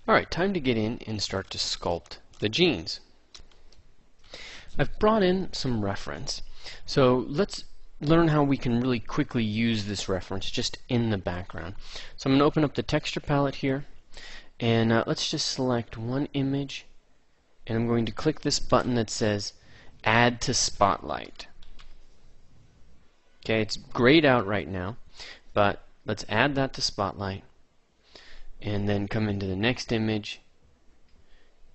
Alright, time to get in and start to sculpt the jeans. I've brought in some reference. So let's learn how we can really quickly use this reference just in the background. So I'm going to open up the texture palette here, and let's just select one image, and I'm going to click this button that says Add to Spotlight. Okay, it's grayed out right now, but let's add that to Spotlight, and then come into the next image,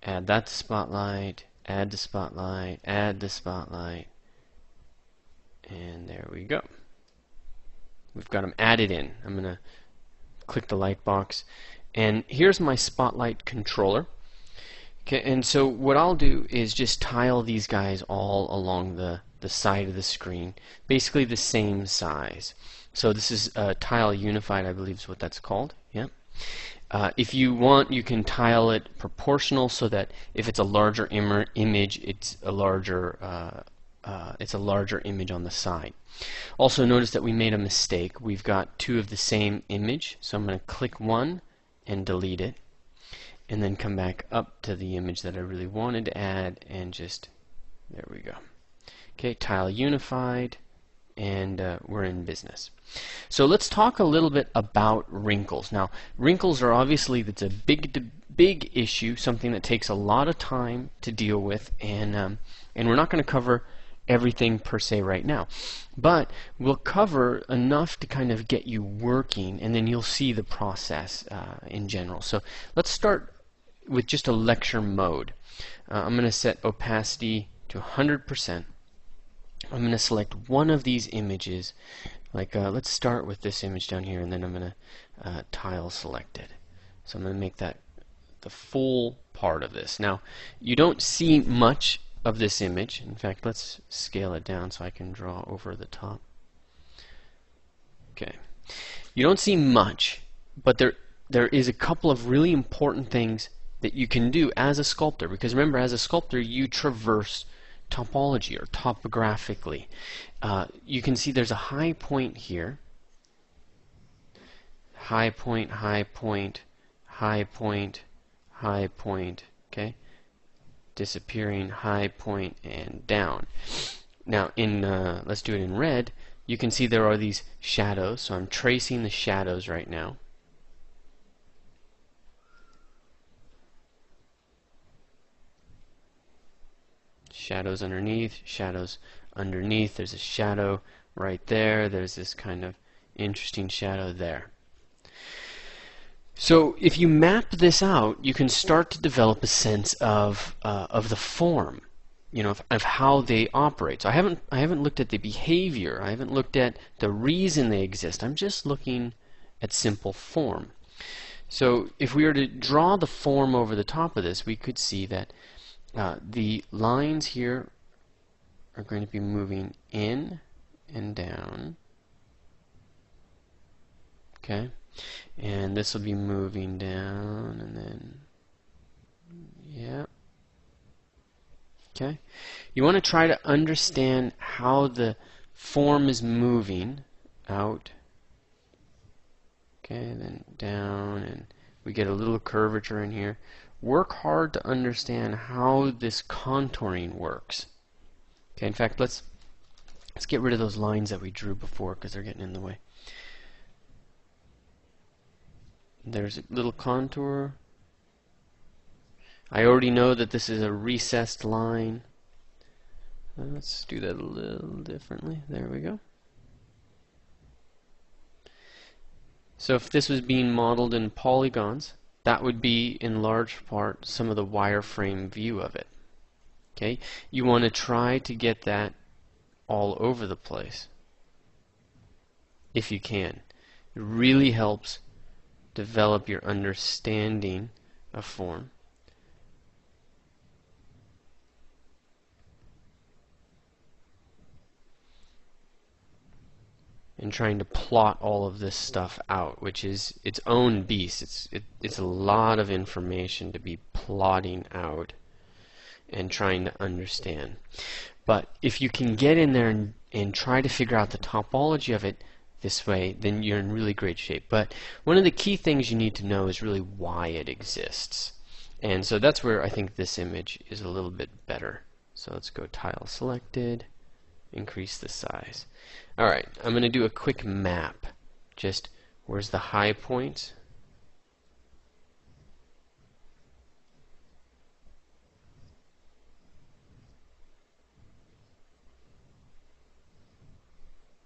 add that to Spotlight, add to Spotlight, add to Spotlight, and there we go. We've got them added in. I'm going to click the light box, and here's my Spotlight controller. Okay, and so what I'll do is just tile these guys all along the side of the screen, basically the same size. So this is tile unified, I believe is what that's called. Yeah. If you want, you can tile it proportional so that if it's a larger image, it's a larger image on the side. Also notice that we made a mistake. We've got two of the same image, so I'm going to click one and delete it, and then come back up to the image that I really wanted to add, and just, there we go. Okay, tile unified, and we're in business. So let's talk a little bit about wrinkles. Now, wrinkles are obviously, that's a big issue, something that takes a lot of time to deal with, and we're not going to cover everything per se right now, but we'll cover enough to kind of get you working, and then you'll see the process in general. So let's start with just a lecture mode. I'm going to set opacity to 100%. I'm going to select one of these images, like let's start with this image down here, and then I'm going to tile selected. So I'm going to make that the full part of this. Now, you don't see much of this image. In fact, let's scale it down so I can draw over the top. Okay. You don't see much, but there is a couple of really important things that you can do as a sculptor, because remember, as a sculptor you traverse topology or topographically. You can see there's a high point here, high point, high point, high point, high point, okay, disappearing, high point, and down. Now in let's do it in red. You can see there are these shadows, so I'm tracing the shadows right now. Shadows underneath, shadows underneath. There's a shadow right there. There's this kind of interesting shadow there. So if you map this out, you can start to develop a sense of the form, you know, of how they operate. So I haven't looked at the behavior. I haven't looked at the reason they exist. I'm just looking at simple form. So if we were to draw the form over the top of this, we could see that the lines here are going to be moving in and down. Okay, and this will be moving down, and then, yeah. Okay, you want to try to understand how the form is moving out. Okay, and then down, and we get a little curvature in here. Work hard to understand how this contouring works. Okay, in fact, let's get rid of those lines that we drew before because they're getting in the way. There's a little contour. I already know that this is a recessed line. Let's do that a little differently. There we go. So if this was being modeled in polygons, that would be in large part some of the wireframe view of it. Okay, you want to try to get that all over the place if you can. It really helps develop your understanding of form. And trying to plot all of this stuff out, which is its own beast. It's a lot of information to be plotting out and trying to understand. But if you can get in there and try to figure out the topology of it, this way, then you're in really great shape. But one of the key things you need to know is really why it exists. And so that's where I think this image is a little bit better. So let's go tile selected, increase the size. Alright, I'm going to do a quick map. Just where's the high point?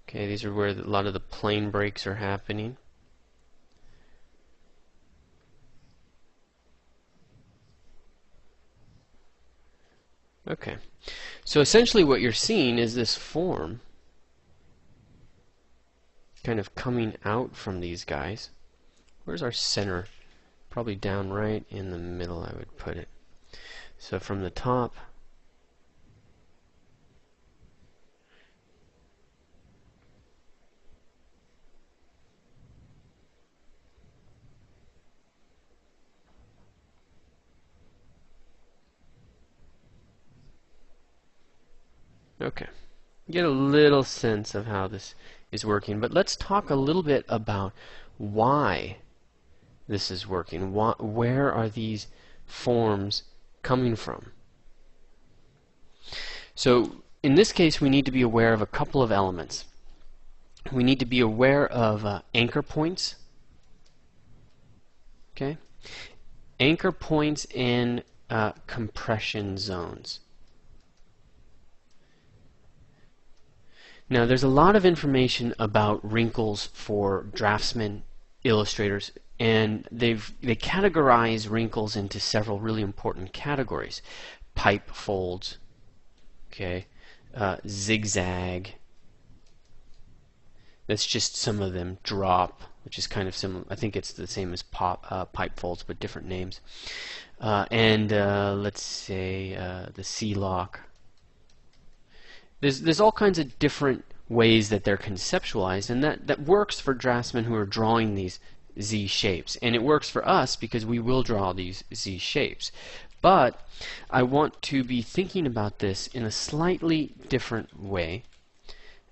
Okay, these are where a lot of the plane breaks are happening. Okay, so essentially what you're seeing is this form kind of coming out from these guys. Where's our center? Probably down right in the middle, I would put it. So from the top, okay, get a little sense of how this is working, but let's talk a little bit about why this is working. Where are these forms coming from? So in this case, we need to be aware of a couple of elements. We need to be aware of anchor points. Okay, anchor points and compression zones. Now, there's a lot of information about wrinkles for draftsmen, illustrators, and they categorize wrinkles into several really important categories. Pipe folds, okay, zigzag. That's just some of them. Drop, which is kind of similar. I think it's the same as pipe folds, but different names. And let's say the C-lock. There's all kinds of different ways that they're conceptualized, and that works for draftsmen who are drawing these Z shapes, and it works for us because we will draw these Z shapes. But I want to be thinking about this in a slightly different way.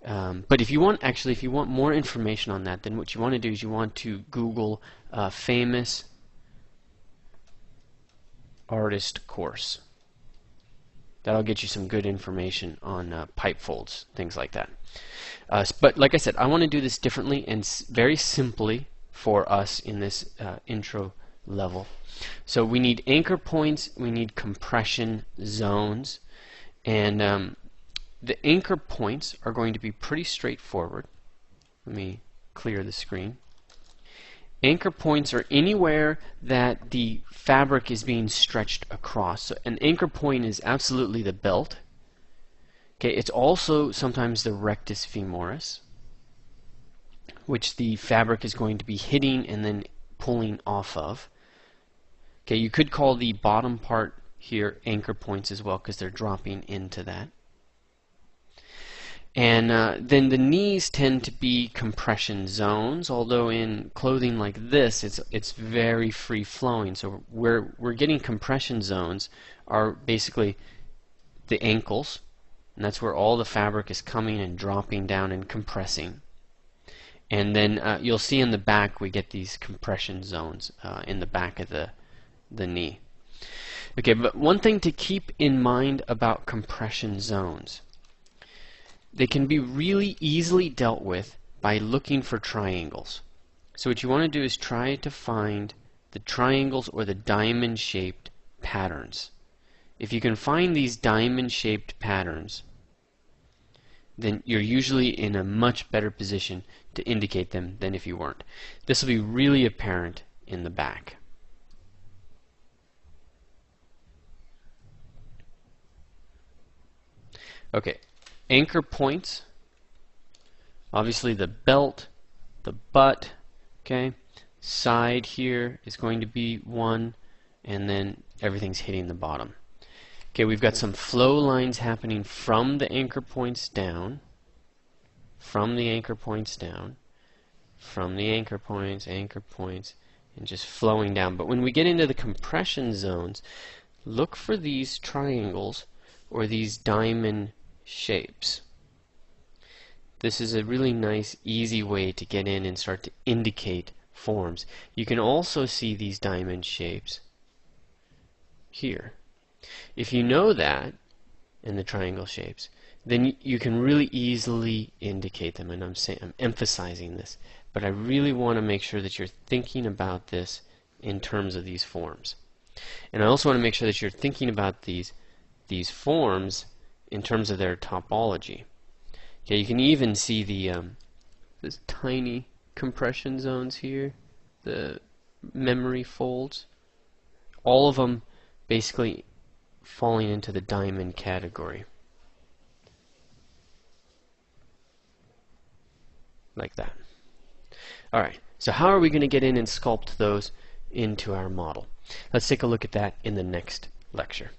But if you want more information on that, then what you want to do is you want to Google famous artist course. That'll get you some good information on pipe folds, things like that. But like I said, I want to do this differently and very simply for us in this intro level. So we need anchor points, we need compression zones, and the anchor points are going to be pretty straightforward. Let me clear the screen. Anchor points are anywhere that the fabric is being stretched across. So an anchor point is absolutely the belt. Okay, it's also sometimes the rectus femoris, which the fabric is going to be hitting and then pulling off of. Okay, you could call the bottom part here anchor points as well because they're dropping into that. And then the knees tend to be compression zones, although in clothing like this, it's very free flowing. So where we're getting compression zones are basically the ankles, and that's where all the fabric is coming and dropping down and compressing. And then you'll see in the back we get these compression zones in the back of the knee. Okay, but one thing to keep in mind about compression zones: they can be really easily dealt with by looking for triangles. So what you want to do is try to find the triangles or the diamond-shaped patterns. If you can find these diamond-shaped patterns, then you're usually in a much better position to indicate them than if you weren't. This will be really apparent in the back. Okay. Anchor points, obviously the belt, the butt, okay, side here is going to be one, and then everything's hitting the bottom. Okay, we've got some flow lines happening from the anchor points down, from the anchor points down, from the anchor points, and just flowing down. But when we get into the compression zones, look for these triangles or these diamond shapes. this is a really nice, easy way to get in and start to indicate forms. You can also see these diamond shapes here. If you know that, and the triangle shapes, then you can really easily indicate them. And I'm emphasizing this, but I really want to make sure that you're thinking about this in terms of these forms. And I also want to make sure that you're thinking about these forms in terms of their topology. Okay, you can even see the this tiny compression zones here, the memory folds, all of them basically falling into the diamond category. Like that. Alright, so how are we going to get in and sculpt those into our model? Let's take a look at that in the next lecture.